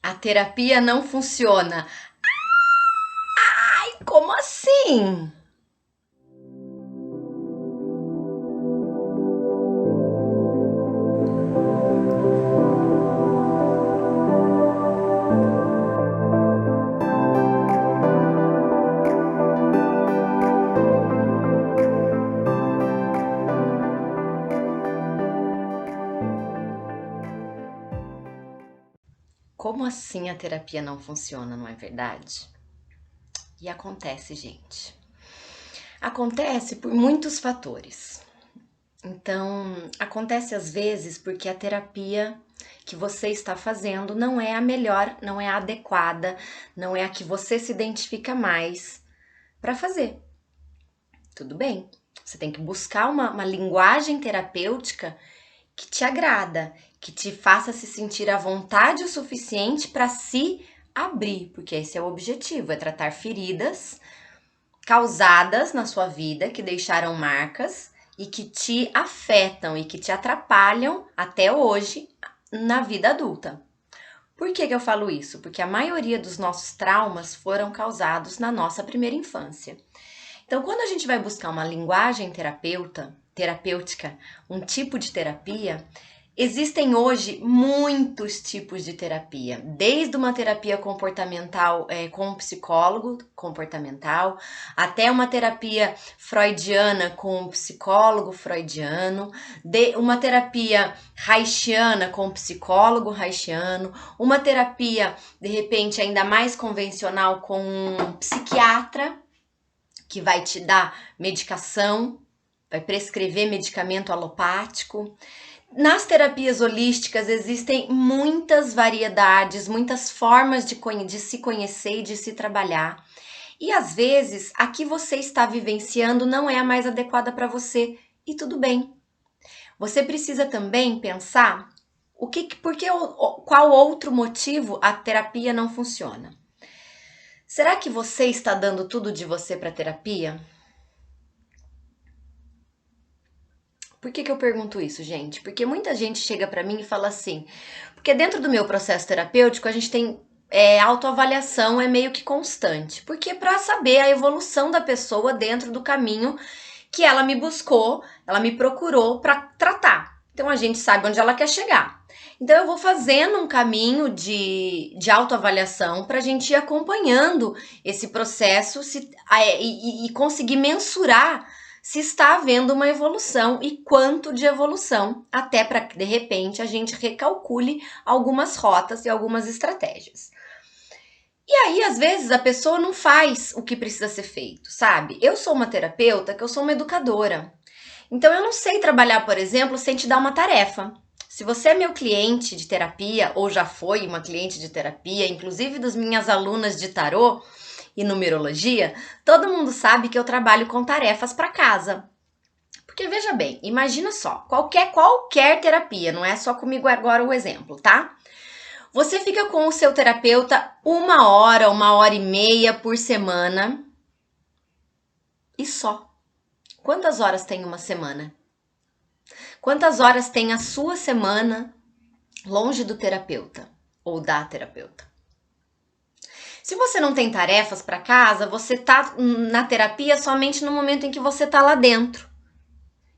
A terapia não funciona. Ai, como assim? Como assim a terapia não funciona, não é verdade? E acontece, gente. Acontece por muitos fatores. Então, acontece às vezes porque a terapia que você está fazendo não é a melhor, não é a adequada, não é a que você se identifica mais para fazer. Tudo bem. Você tem que buscar uma linguagem terapêutica que te agrada, que te faça se sentir à vontade o suficiente para se abrir, porque esse é o objetivo, é tratar feridas causadas na sua vida que deixaram marcas e que te afetam e que te atrapalham até hoje na vida adulta. Por que eu falo isso? Porque a maioria dos nossos traumas foram causados na nossa primeira infância. Então, quando a gente vai buscar uma linguagem terapêutica, um tipo de terapia, existem hoje muitos tipos de terapia, desde uma terapia comportamental com um psicólogo comportamental, até uma terapia freudiana com um psicólogo freudiano, uma terapia haitiana com um psicólogo haitiano, uma terapia, de repente, ainda mais convencional com um psiquiatra, que vai te dar medicação, vai prescrever medicamento alopático. Nas terapias holísticas existem muitas variedades, muitas formas de se conhecer e de se trabalhar. E às esse a que você está vivenciando não é a mais adequada para você, e tudo bem. Você precisa também pensar qual outro motivo a terapia não funciona. Será que você está dando tudo de você para terapia? Por que eu pergunto isso, gente? Porque muita gente chega para mim e fala assim, porque dentro do meu processo terapêutico a gente tem autoavaliação é meio que constante, porque para saber a evolução da pessoa dentro do caminho que ela me buscou, ela me procurou para tratar. Então a gente sabe onde ela quer chegar. Então eu vou fazendo um caminho de autoavaliação para a gente ir acompanhando esse processo e conseguir mensurar se está havendo uma evolução e quanto de evolução, até para que de repente a gente recalcule algumas rotas e algumas estratégias. E aí, às vezes, a pessoa não faz o que precisa ser feito, sabe? Eu sou uma terapeuta, que eu sou uma educadora. Então, eu não sei trabalhar, por exemplo, sem te dar uma tarefa. Se você é meu cliente de terapia, ou já foi uma cliente de terapia, inclusive das minhas alunas de tarô e numerologia, todo mundo sabe que eu trabalho com tarefas para casa. Porque veja bem, imagina só, qualquer terapia, não é só comigo agora o exemplo, tá? Você fica com o seu terapeuta 1 hora, 1 hora e meia por semana e só. Quantas horas tem uma semana? Quantas horas tem a sua semana longe do terapeuta ou da terapeuta? Se você não tem tarefas para casa, você tá na terapia somente no momento em que você tá lá dentro.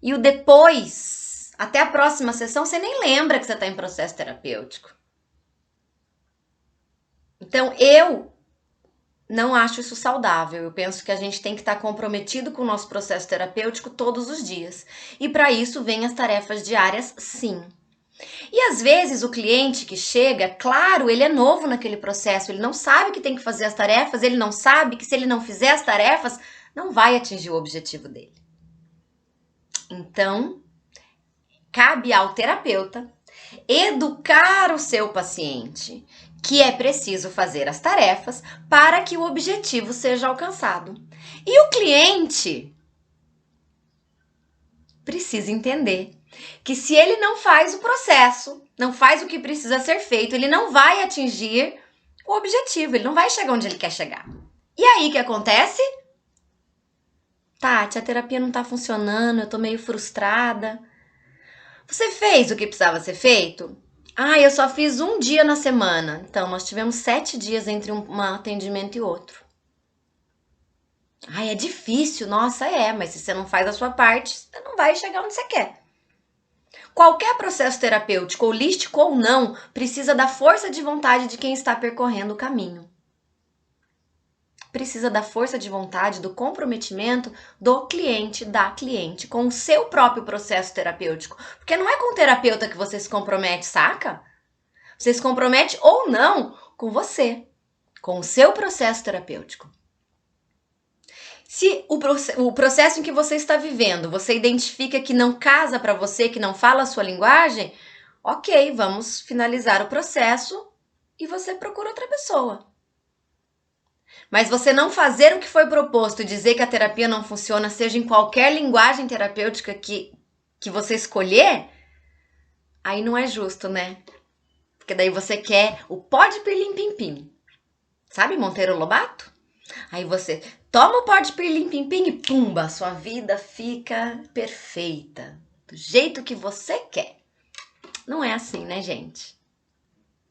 E o depois, até a próxima sessão, você nem lembra que você tá em processo terapêutico. Então, eu não acho isso saudável. Eu penso que a gente tem que estar comprometido com o nosso processo terapêutico todos os dias. E para isso vem as tarefas diárias, sim. E às vezes o cliente que chega, claro, ele é novo naquele processo, ele não sabe que tem que fazer as tarefas, ele não sabe que se ele não fizer as tarefas, não vai atingir o objetivo dele. Então, cabe ao terapeuta educar o seu paciente que é preciso fazer as tarefas para que o objetivo seja alcançado. E o cliente precisa entender que se ele não faz o processo, não faz o que precisa ser feito, ele não vai atingir o objetivo, ele não vai chegar onde ele quer chegar. E aí o que acontece? Tati, a terapia não tá funcionando, eu tô meio frustrada. Você fez o que precisava ser feito? Ah, eu só fiz um dia na semana. Então, nós tivemos 7 dias entre um atendimento e outro. Ai, é difícil, nossa, mas se você não faz a sua parte, você não vai chegar onde você quer. Qualquer processo terapêutico, holístico ou não, precisa da força de vontade de quem está percorrendo o caminho. Precisa da força de vontade, do comprometimento do cliente, da cliente, com o seu próprio processo terapêutico. Porque não é com o terapeuta que você se compromete, saca? Você se compromete ou não com você, com o seu processo terapêutico. Se o processo em que você está vivendo, você identifica que não casa para você, que não fala a sua linguagem, ok, vamos finalizar o processo e você procura outra pessoa. Mas você não fazer o que foi proposto e dizer que a terapia não funciona, seja em qualquer linguagem terapêutica que você escolher, aí não é justo, né? Porque daí você quer o pó de pirlim-pim-pim. Sabe Monteiro Lobato? Aí você toma o pó de pirlim-pim-pim e pumba, sua vida fica perfeita. Do jeito que você quer. Não é assim, né, gente?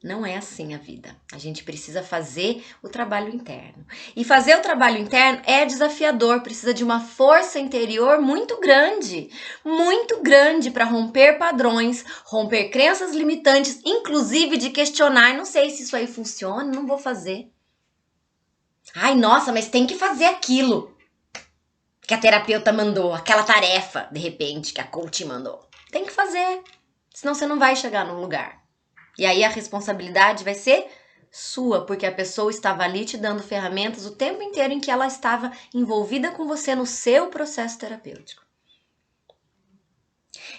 Não é assim a vida. A gente precisa fazer o trabalho interno. E fazer o trabalho interno é desafiador, precisa de uma força interior muito grande para romper padrões, romper crenças limitantes, inclusive de questionar, não sei se isso aí funciona, não vou fazer. Ai, nossa, mas tem que fazer aquilo que a terapeuta mandou, aquela tarefa, de repente, que a coach mandou. Tem que fazer, senão você não vai chegar num lugar. E aí a responsabilidade vai ser sua, porque a pessoa estava ali te dando ferramentas o tempo inteiro em que ela estava envolvida com você no seu processo terapêutico.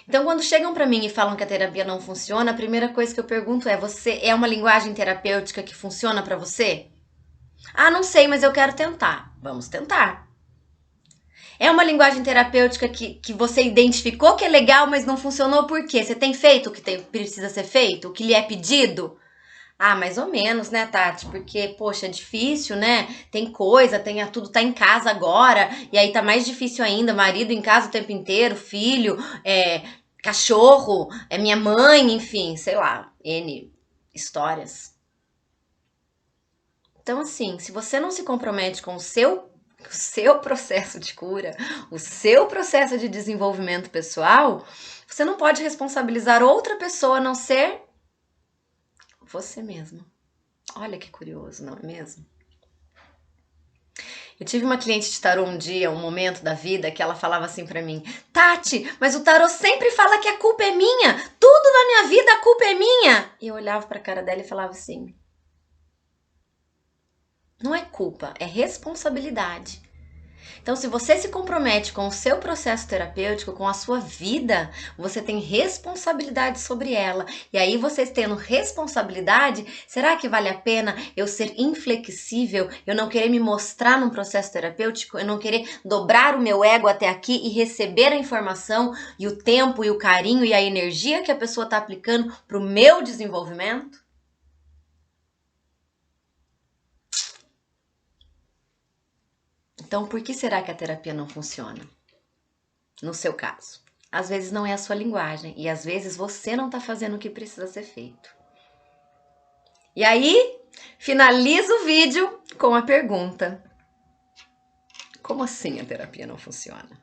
Então, quando chegam para mim e falam que a terapia não funciona, a primeira coisa que eu pergunto é: você é uma linguagem terapêutica que funciona para você? Ah, não sei, mas eu quero tentar. Vamos tentar. É uma linguagem terapêutica que você identificou que é legal, mas não funcionou por quê? Você tem feito o que precisa ser feito? O que lhe é pedido? Ah, mais ou menos, né, Tati? Porque, poxa, é difícil, né? Tem coisa, tudo tá em casa agora, e aí tá mais difícil ainda, marido em casa o tempo inteiro, filho, cachorro, minha mãe, enfim, sei lá, N histórias. Então, assim, se você não se compromete com o seu processo de cura, o seu processo de desenvolvimento pessoal, você não pode responsabilizar outra pessoa a não ser você mesmo. Olha que curioso, não é mesmo? Eu tive uma cliente de tarô um dia, um momento da vida, que ela falava assim pra mim: Tati, mas o tarô sempre fala que a culpa é minha. Tudo na minha vida a culpa é minha. E eu olhava pra cara dela e falava assim: não é culpa, é responsabilidade. Então, se você se compromete com o seu processo terapêutico, com a sua vida, você tem responsabilidade sobre ela. E aí, você tendo responsabilidade, será que vale a pena eu ser inflexível, eu não querer me mostrar num processo terapêutico, eu não querer dobrar o meu ego até aqui e receber a informação e o tempo e o carinho e a energia que a pessoa está aplicando para o meu desenvolvimento? Então, por que será que a terapia não funciona? No seu caso. Às vezes não é a sua linguagem e às vezes você não está fazendo o que precisa ser feito. E aí, finalizo o vídeo com a pergunta: como assim a terapia não funciona?